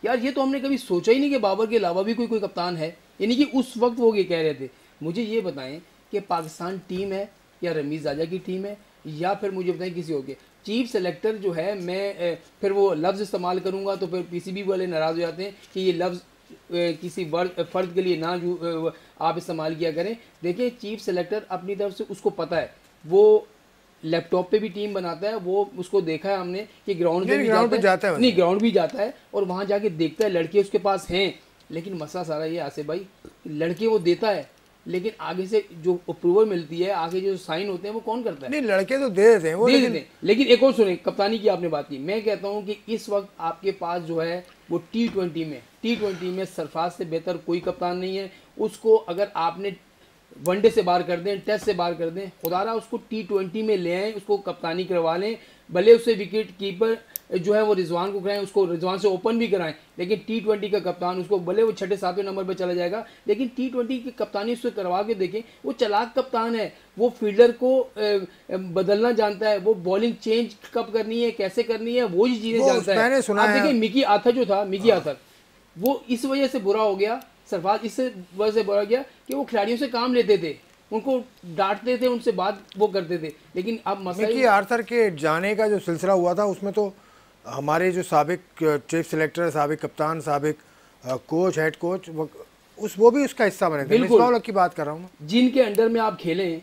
यार ये तो हमने कभी सोचा ही नहीं कि बाबर के अलावा भी कोई कप्तान है। यानी कि उस वक्त वो ये कह रहे थे। मुझे ये बताएं कि पाकिस्तान टीम है या रमीज आज़ा की टीम है, या फिर मुझे बताएं किसी और के चीफ सेलेक्टर जो है, मैं फिर वो लफ्ज़ इस्तेमाल करूँगा तो फिर पीसीबी वाले नाराज़ हो जाते हैं कि ये लफ्ज़ किसी फ़र्द के लिए ना आप इस्तेमाल किया करें। देखिए, चीफ सेलेक्टर अपनी तरफ से उसको पता है, वो लैपटॉप पे भी टीम बनाता है, वो उसको देखा है हमने कि ग्राउंड पे भी जाता है, नहीं ग्राउंड भी जाता है और वहाँ जाके देखता है लड़के उसके पास हैं। लेकिन मसला सारा ये आसिफ भाई, लड़के वो देता है, लेकिन आगे से जो अप्रूवल मिलती है, आगे जो साइन होते हैं वो कौन करता है? नहीं, लड़के तो दे देते हैं वो, दे देते हैं। लेकिन एक और सुने, कप्तानी की आपने बात की, मैं कहता हूँ कि इस वक्त आपके पास जो है वो T20 में सरफराज से बेहतर कोई कप्तान नहीं है। उसको अगर आपने वनडे से बाहर कर दें, टेस्ट से बाहर कर दें, खुदारा उसको T20 में ले आएँ, उसको कप्तानी करवा लें, भले उससे विकेट कीपर जो है वो रिजवान को कराएं, उसको रिजवान से ओपन भी कराएं, लेकिन T20 का कप्तान उसको भले वो 6-7वें नंबर पर चला जाएगा, लेकिन T20 की कप्तानी उससे करवा के देखें। वो चालाक कप्तान है, वो फील्डर को बदलना जानता है, वो बॉलिंग चेंज कब करनी है, कैसे करनी है, वो ही चीज़ें जानता है। मैंने सुना आप है, देखिए मिकी आथर जो था, मिकी आथर, वो इस वजह से बुरा हो गया, सरफराज इस वजह से बुरा गया कि वो खिलाड़ियों से काम लेते थे, उनको डांटते थे, उनसे बात वो करते थे। लेकिन अब मसला मिकी आर्थर के जाने का जो सिलसिला हुआ था उसमें तो हमारे जो साबिक चीफ सेलेक्टर, साबिक कप्तान, साबिक कोच, हेड कोच, वो भी उसका हिस्सा बने थे। मिसबाह उल हक की बात कर रहा हूँ, जिनके अंडर में आप खेलें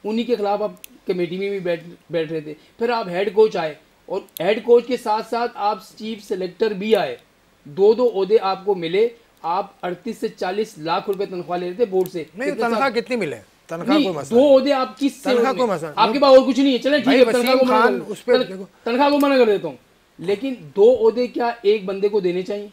उन्हीं के खिलाफ आप कमेटी में भी बैठ रहे थे। फिर आप हेड कोच आए और हेड कोच के साथ साथ आप चीफ सेलेक्टर भी आए, 2 ओहदे आपको मिले, आप 38 से 40 लाख रुपए तनख्वाह ले रहे थे बोर्ड से। नहीं तनख्वाह कितनी मिले? तनख्वाह कोई मसला 2 ओहदे आप किस तनख्वाह कोई मसला आपके पास और कुछ नहीं है, चलें ठीक है, तनख्वाह को मना कर देता हूँ, लेकिन 2 ओहदे क्या एक बंदे को देने चाहिए?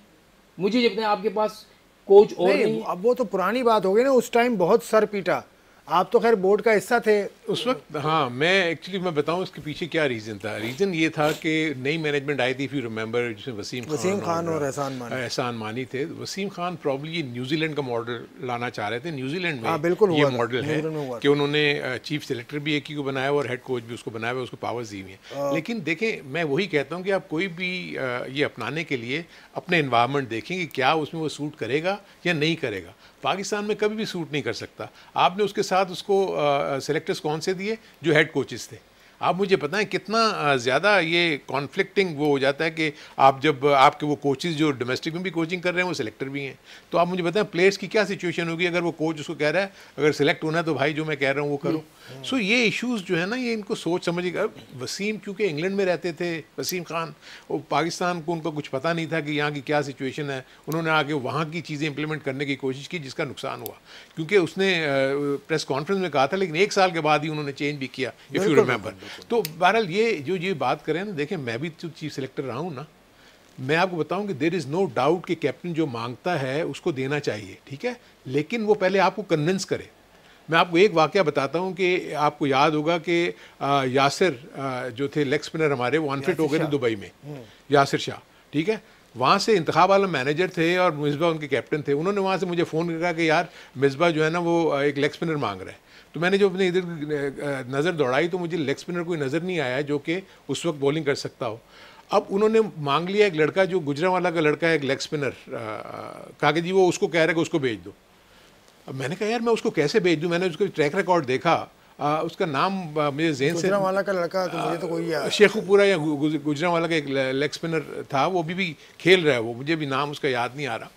मुझे जब आपके पास कोच और नहीं। अब वो तो पुरानी बात हो गई ना, उस टाइम बहुत सर पीटा, आप तो खैर बोर्ड का हिस्सा थे उस वक्त। हाँ, मैं बताऊं इसके पीछे क्या रीज़न था। रीज़न ये था कि नई मैनेजमेंट आई थी, इफ़ यू रिमेंबर, जिसमें वसीम खान और एहसान मानी थे। वसीम खान प्रॉब्ली न्यूजीलैंड का मॉडल लाना चाह रहे थे। न्यूजीलैंड में बिल्कुल ये मॉडल है कि उन्होंने चीफ सेलेक्टर भी एक ही को बनाया और हेड कोच भी उसको बनाया हुआ, उसको पावर्स दी हुई है। लेकिन देखें, मैं वही कहता हूँ कि आप कोई भी ये अपनाने के लिए अपने इन्वायरमेंट देखें कि क्या उसमें वो सूट करेगा या नहीं करेगा। पाकिस्तान में कभी भी सूट नहीं कर सकता। आपने उसके साथ उसको सेलेक्टर्स कौन से दिए? जो हेड कोचेस थे। आप मुझे बताएं कितना ज़्यादा ये कॉन्फ्लिक्टिंग वो हो जाता है कि आप जब आपके वो कोचेस जो डोमेस्टिक में भी कोचिंग कर रहे हैं वो सिलेक्टर भी हैं। तो आप मुझे बताएं प्लेयर्स की क्या सिचुएशन होगी अगर वो कोच उसको कह रहा है अगर सिलेक्ट होना है तो भाई जो मैं कह रहा हूँ वो करो। सो ये इश्यूज़ जो है ना, ये इनको सोच समझिएगा। वसीम क्योंकि इंग्लैंड में रहते थे, वसीम खान, वो पाकिस्तान को उनको कुछ पता नहीं था कि यहाँ की क्या सिचुएशन है। उन्होंने आगे वहाँ की चीज़ें इंप्लीमेंट करने की कोशिश की जिसका नुकसान हुआ, क्योंकि उसने प्रेस कॉन्फ्रेंस में कहा था, लेकिन 1 साल के बाद ही उन्होंने चेंज भी किया, इफ़ यू रिमेंबर। तो बहरहाल ये बात करें ना, देखें मैं भी तो चीफ सेलेक्टर रहा हूँ ना, मैं आपको बताऊं कि देयर इज़ नो डाउट कि कैप्टन जो मांगता है उसको देना चाहिए, ठीक है, लेकिन वो पहले आपको कन्विंस करे। मैं आपको एक वाकया बताता हूं कि आपको याद होगा कि यासिर जो थे लेग स्पिनर हमारे, वो अनफिट हो गए थे दुबई में, यासिर शाह, ठीक है। वहाँ से इंतखाब वाला मैनेजर थे और मिसबा उनके कैप्टन थे। उन्होंने वहाँ से मुझे फ़ोन किया कि यार मिसबा जो है ना वो एक लेग स्पिनर मांग रहा है। तो मैंने जो अपने इधर नज़र दौड़ाई तो मुझे लेग स्पिनर कोई नज़र नहीं आया जो कि उस वक्त बॉलिंग कर सकता हो। अब उन्होंने मांग लिया एक लड़का जो गुजरांवाला का लड़का है, एक लेग स्पिनर, कहा कि जी वो उसको कह रहा है कि उसको भेज दो। अब मैंने कहा यार मैं उसको कैसे भेज दूँ? मैंने उसका ट्रैक रिकॉर्ड देखा, उसका नाम मुझे ज़हन से, गुजरांवाला का लड़का तो मुझे तो कोई शेखुपुरा या गुजरांवाला का एक लेग स्पिनर था, वो भी खेल रहा है, वो मुझे भी नाम उसका याद नहीं आ रहा।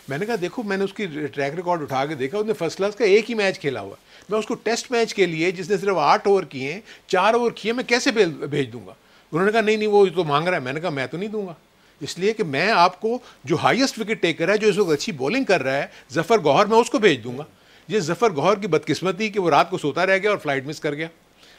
मैंने कहा देखो, मैंने उसकी ट्रैक रिकॉर्ड उठा के देखा, उसने फर्स्ट क्लास का एक ही मैच खेला हुआ। मैं उसको टेस्ट मैच के लिए जिसने सिर्फ 8 ओवर किए, 4 ओवर किए, मैं कैसे भेज दूंगा? उन्होंने कहा नहीं वो तो मांग रहा है। मैंने कहा मैं तो नहीं दूंगा, इसलिए कि मैं आपको जो हाईएस्ट विकेट टेकर है, जो इस वक्त अच्छी बॉलिंग कर रहा है, जफर गौहर, मैं उसको भेज दूंगा। ये जफर गौहर की बदकिस्मती कि वो रात को सोता रह गया और फ्लाइट मिस कर गया।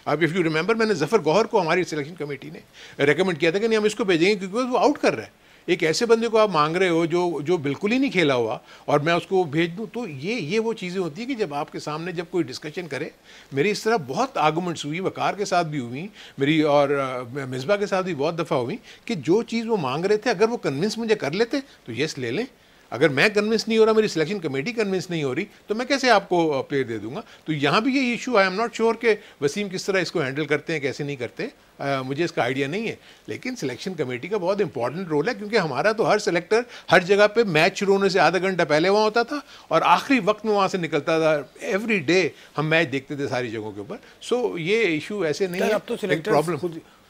अब इफ़ यू रिमेंबर, मैंने जफर गौहर को हमारी सिलेक्शन कमेटी ने रेकमेंड किया था कि नहीं हम इसको भेजेंगे क्योंकि वो आउट कर रहा है। एक ऐसे बंदे को आप मांग रहे हो जो बिल्कुल ही नहीं खेला हुआ और मैं उसको भेज दूं, तो ये वो चीज़ें होती हैं कि जब आपके सामने जब कोई डिस्कशन करे। मेरी इस तरह बहुत आर्गूमेंट्स हुई, वकार के साथ भी हुई मेरी और मिसबा के साथ भी बहुत दफ़ा हुई कि जो चीज़ वो मांग रहे थे अगर वो कन्विंस मुझे कर लेते तो यस ले लें। अगर मैं कन्विंस नहीं हो रहा, मेरी सिलेक्शन कमेटी कन्विंस नहीं हो रही, तो मैं कैसे आपको प्लेयर दे दूंगा? तो यहाँ भी ये issue, I am not sure कि वसीम किस तरह इसको हैंडल करते हैं, कैसे नहीं करते, मुझे इसका आइडिया नहीं है। लेकिन सिलेक्शन कमेटी का बहुत इंपॉर्टेंट रोल है, क्योंकि हमारा तो हर सेलेक्टर हर जगह पे मैच शुरू होने से आधा घंटा पहले वहाँ होता था और आखिरी वक्त में वहाँ से निकलता था। एवरी डे हम मैच देखते थे सारी जगहों के ऊपर। सो ये इशू ऐसे नहीं है। अब तो सिलेक्टर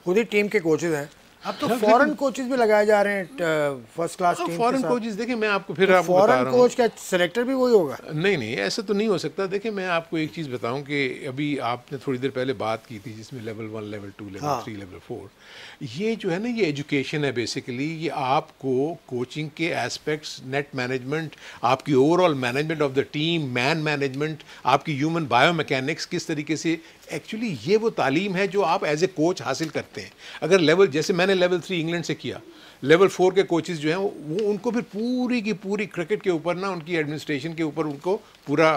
खुद ही टीम के कोचेज हैं, अब तो फॉरेन कोचेस भी लगाए जा रहे हैं first class team. Foreign coaches देखिए, मैं आपको फिर आपको फॉरेन कोच क्या सिलेक्टर भी वही होगा? नहीं, ऐसा तो नहीं हो सकता। देखिए मैं आपको एक चीज़ बताऊं कि अभी आपने थोड़ी देर पहले बात की थी जिसमें लेवल 1, लेवल 2, लेवल 3, लेवल 4, ये जो है ना, ये एजुकेशन है बेसिकली। ये आपको कोचिंग के एस्पेक्ट्स, नेट मैनेजमेंट, आपकी overall management of the team, man management, आपकी ह्यूमन बायोमैकेनिक्स, किस तरीके से एक्चुअली ये वो तालीम है जो आप एज ए कोच हासिल करते हैं। अगर लेवल, जैसे मैंने लेवल 3 इंग्लैंड से किया, लेवल 4 के कोचेज जो हैं वो उनको फिर पूरी की पूरी क्रिकेट के ऊपर ना उनकी एडमिनिस्ट्रेशन के ऊपर उनको पूरा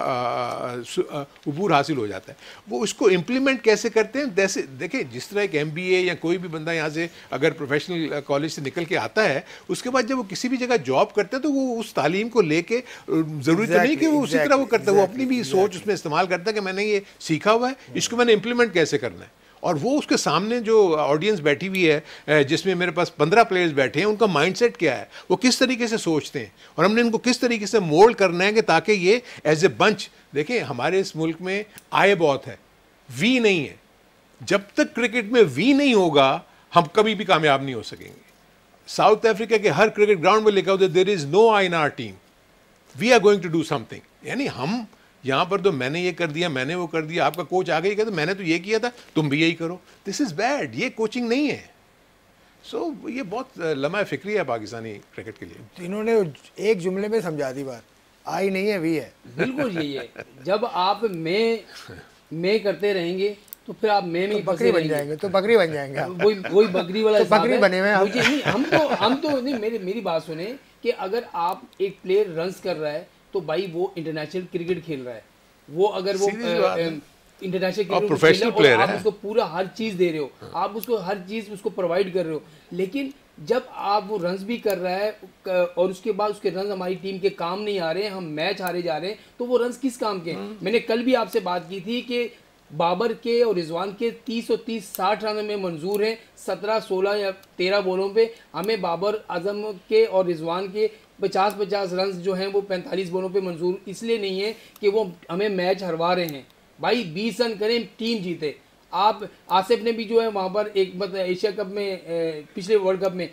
अबूर हासिल हो जाता है। वो उसको इम्प्लीमेंट कैसे करते हैं, जैसे देखिए जिस तरह एक MBA या कोई भी बंदा यहाँ से अगर प्रोफेशनल कॉलेज से निकल के आता है, उसके बाद जब वो किसी भी जगह जॉब करते हैं तो वो उस तालीम को लेके ज़रूरी तो नहीं कि वो उसी तरह वो करता है, वो अपनी भी सोच उसमें इस्तेमाल करता है कि मैंने ये सीखा हुआ है, इसको मैंने इम्प्लीमेंट कैसे करना है। और वो उसके सामने जो ऑडियंस बैठी हुई है जिसमें मेरे पास 15 प्लेयर्स बैठे हैं, उनका माइंडसेट क्या है, वो किस तरीके से सोचते हैं और हमने इनको किस तरीके से मोल्ड करना है कि ताकि ये एज ए बंच, देखिए हमारे इस मुल्क में आय बहुत है, वी नहीं है। जब तक क्रिकेट में वी नहीं होगा हम कभी भी कामयाब नहीं हो सकेंगे। साउथ अफ्रीका के हर क्रिकेट ग्राउंड में लिखा होता है there is no I in our team, we are going to do something. यानी हम यहाँ पर तो मैंने ये कर दिया, मैंने वो कर दिया, आपका कोच आगे ही कहता मैंने तो ये किया था, तुम भी यही करो। दिस इज़ बैड, ये कोचिंग नहीं है। सो ये बहुत लम्हा फिक्री है पाकिस्तानी क्रिकेट के लिए। तो इन्होंने एक जुमले में समझा दी बात, आई नहीं है वी है। बिल्कुल यही है। जब आप मैं करते रहेंगे तो फिर आप में ही बकरी बन जाएंगे, तो बकरी बन जाएंगे। वही बकरी वाला तो बकरी बने हुए मुझे नहीं, हम तो नहीं, मेरी बात सुने कि अगर आप एक प्लेयर रन्स कर रहा है तो भाई वो इंटरनेशनल क्रिकेट खेल रहा है, वो अगर वो इंटरनेशनल क्रिकेट प्रोफेशनल प्लेयर है, आप उसको पूरा हर चीज दे रहे हो, आप उसको हर चीज उसको प्रोवाइड कर रहे हो, लेकिन जब आप वो रन्स भी कर रहा है और उसके बाद उसके रन्स हमारी टीम के काम नहीं आ रहे हैं, हम मैच हारे जा रहे हैं, तो वो रन्स किस काम के हैं? मैंने कल भी आपसे बात की थी कि बाबर के और रिजवान के 30-60 रन में मंजूर हैं, 17, 16 या 13 बॉलों पे। हमें बाबर आजम के और रिजवान के 50-50 रन जो हैं वो 45 बॉलों पे मंजूर इसलिए नहीं है कि वो हमें मैच हरवा रहे हैं। भाई 20 रन करें टीम जीते। आप आसिफ ने भी जो है वहाँ पर एक एशिया कप में पिछले वर्ल्ड कप में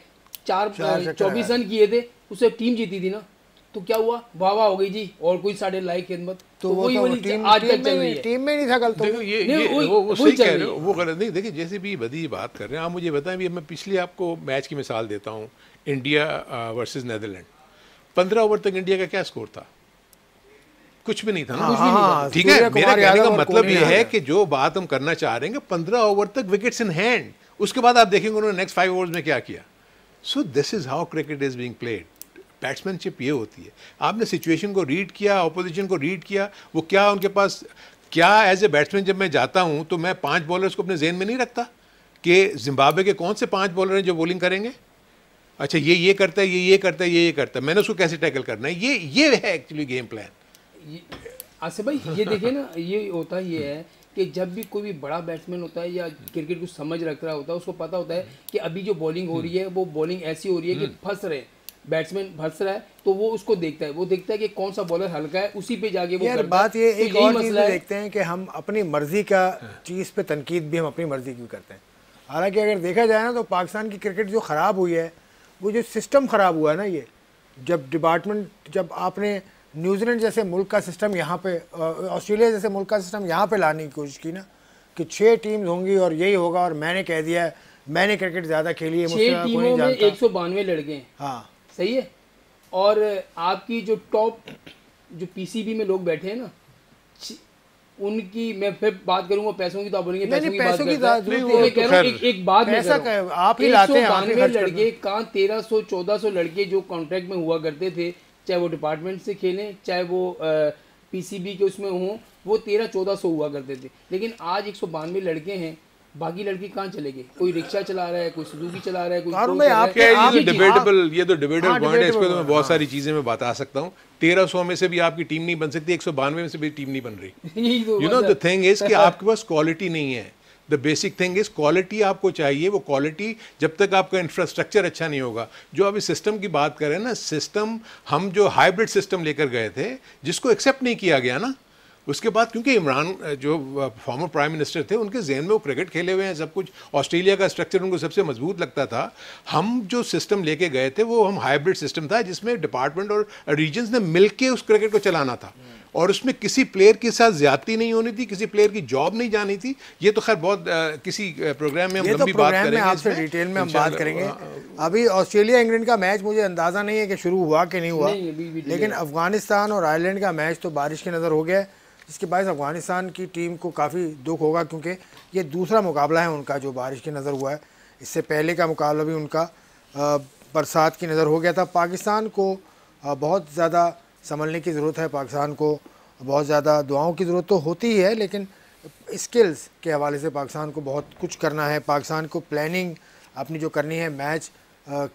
24 रन किए थे, उससे टीम जीती थी ना। तो क्या हुआ, वाह वाह हो गई जी, और कोई साढ़े लाइक खिदमत। तो वही वाली आज तक चल रही है। टीम में नहीं था कल तो। वो सही कह रहे हो, वो गलत नहीं। देखिए जैसे भी बदी बात कर रहे हैं आप, मुझे बताएं भी, मैं पिछले आपको मैच की मिसाल देता हूँ, इंडिया वर्सेस नीदरलैंड। 15 ओवर तक इंडिया का क्या स्कोर था? कुछ भी नहीं था ना। ठीक है, मेरा कहने का मतलब ये है कि जो बात हम करना चाह रहे हैं कि 15 ओवर तक विकेट्स इन हैंड, उसके बाद आप देखेंगे उन्होंने नेक्स्ट 5 ओवर्स में क्या किया। So this is how cricket is being played. Batsmanship ये होती है, आपने सिचुएशन को रीड किया, ऑपोजिशन को रीड किया, वो क्या उनके पास क्या एज ए बैट्समैन जब मैं जाता हूँ तो मैं 5 बॉलर्स को अपने जेहन में नहीं रखता कि जिम्बाब्वे के कौन से 5 बॉलर हैं जो बॉलिंग करेंगे। अच्छा ये करता है, ये करता है, ये करता है, मैंने उसको कैसे टैकल करना है, ये है एक्चुअली गेम प्लान। आसिफ भाई ये देखिए ना, ये होता ये है कि जब भी कोई भी बड़ा बैट्समैन होता है या क्रिकेट को समझ रख रहा होता है, उसको पता होता है कि अभी जो बॉलिंग हो रही है वो बॉलिंग ऐसी हो रही है कि फंस रहे, बैट्समैन फंस रहा है, तो वो उसको देखता है, वो देखता है कि कौन सा बॉलर हल्का है, उसी पे जाके वो यार बात ये एक और चीज़ देखते हैं कि हम अपनी मर्जी का चीज़ पे तनकीद भी हम अपनी मर्जी की करते हैं। हालांकि अगर देखा जाए ना तो पाकिस्तान की क्रिकेट जो ख़राब हुई है, वो जो सिस्टम ख़राब हुआ है ना, ये जब आपने न्यूजीलैंड जैसे मुल्क का सिस्टम यहाँ पे, ऑस्ट्रेलिया जैसे मुल्क का सिस्टम यहाँ पे लाने की कोशिश की ना कि 6 टीम्स होंगी और यही होगा और मैंने कह दिया है, मैंने क्रिकेट ज़्यादा खेली है, 6 टीमों में 192 लड़के हैं। हाँ सही है। और आपकी जो टॉप जो पीसीबी में लोग बैठे हैं ना, उनकी मैं फिर बात करूंगा पैसों की, तो आप बोलेंगे पैसों की बात करते हैं। मैं कह रहा हूँ एक बात आप ही लाते हैं, 192 लड़के कहाँ 1300-1400 लड़के जो कॉन्ट्रैक्ट में हुआ करते थे, चाहे वो डिपार्टमेंट से खेलें चाहे वो पीसीबी के उसमें हों, वो 1300-1400 हुआ करते थे। लेकिन आज 192 लड़के हैं, बाकी लड़के कहाँ चले गए? कोई रिक्शा चला रहा है, कोई सुजुकी चला रहा है, कोई ये तो डिबेटेबल पॉइंट है। इस पे तो मैं बहुत सारी चीजें मैं बता सकता हूँ। 1300 में से भी आपकी टीम नहीं बन सकती, 192 में से भी टीम नहीं बन रही। You know the thing is कि आपके पास क्वालिटी नहीं है। The basic thing is quality आपको चाहिए। वो क्वालिटी जब तक आपका इंफ्रास्ट्रक्चर अच्छा नहीं होगा, जो अभी सिस्टम की बात करें ना, सिस्टम हम जो हाइब्रिड सिस्टम लेकर गए थे जिसको एक्सेप्ट नहीं किया गया ना, उसके बाद क्योंकि इमरान जो फॉर्मर प्राइम मिनिस्टर थे, उनके जहन में वो क्रिकेट खेले हुए हैं सब कुछ, ऑस्ट्रेलिया का स्ट्रक्चर उनको सबसे मजबूत लगता था। हम जो सिस्टम लेके गए थे वो हम हाइब्रिड सिस्टम था जिसमें डिपार्टमेंट और रीजन्स ने मिलके उस क्रिकेट को चलाना था, और उसमें किसी प्लेयर के साथ ज्यादती नहीं होनी थी, किसी प्लेयर की जॉब नहीं जानी थी। ये तो खैर बहुत किसी प्रोग्राम में हम लंबी बात करेंगे, आपसे डिटेल में हम बात करेंगे। अभी ऑस्ट्रेलिया इंग्लैंड का मैच मुझे अंदाजा नहीं है कि शुरू हुआ कि नहीं हुआ, लेकिन अफगानिस्तान और आयरलैंड का मैच तो बारिश के नज़र हो गया है, जिसके बायस अफगानिस्तान की टीम को काफ़ी दुख होगा, क्योंकि ये दूसरा मुकाबला है उनका जो बारिश की नज़र हुआ है। इससे पहले का मुकाबला भी उनका बरसात की नज़र हो गया था। पाकिस्तान को बहुत ज़्यादा संभलने की ज़रूरत है, पाकिस्तान को बहुत ज़्यादा दुआओं की ज़रूरत तो होती ही है, लेकिन स्किल्स के हवाले से पाकिस्तान को बहुत कुछ करना है। पाकिस्तान को प्लानिंग अपनी जो करनी है, मैच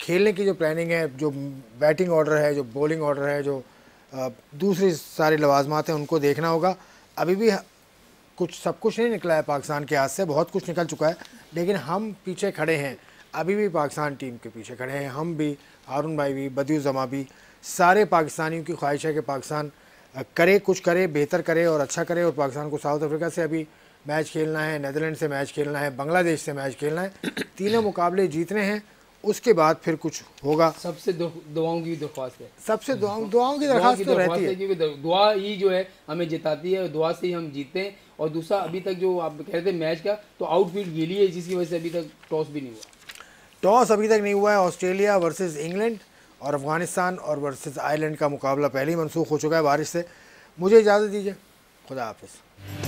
खेलने की जो प्लानिंग है, जो बैटिंग ऑर्डर है, जो बॉलिंग ऑर्डर है, जो दूसरी सारे लवाजमात हैं, उनको देखना होगा। अभी भी सब कुछ नहीं निकला है पाकिस्तान के हाथ से, बहुत कुछ निकल चुका है, लेकिन हम पीछे खड़े हैं, अभी भी पाकिस्तान टीम के पीछे खड़े हैं। हम भी, हारून भाई भी, बदियुज़्ज़मा भी, सारे पाकिस्तानियों की ख्वाहिश है कि पाकिस्तान करे, कुछ करे, बेहतर करे और अच्छा करे। और पाकिस्तान को साउथ अफ्रीका से अभी मैच खेलना है, नीदरलैंड से मैच खेलना है, बांग्लादेश से मैच खेलना है, तीनों मुकाबले जीतने हैं, उसके बाद फिर कुछ होगा। सबसे दुआओं की दरख्वास्त है, सबसे दुआओं की दरख्वास्त तो रहती है, क्योंकि दुआ ही जो है हमें जिताती है, दुआ से ही हम जीतते हैं। और दूसरा, अभी तक जो आप कह रहे थे मैच का, तो आउटफील्ड गीली है, जिसकी वजह से अभी तक टॉस भी नहीं हुआ। टॉस अभी तक नहीं हुआ है। ऑस्ट्रेलिया वर्सेस इंग्लैंड और अफगानिस्तान और वर्सेस आयरलैंड का मुकाबला पहले ही मनसूख हो चुका है बारिश से। मुझे इजाज़त दीजिए, खुदा हाफिज़।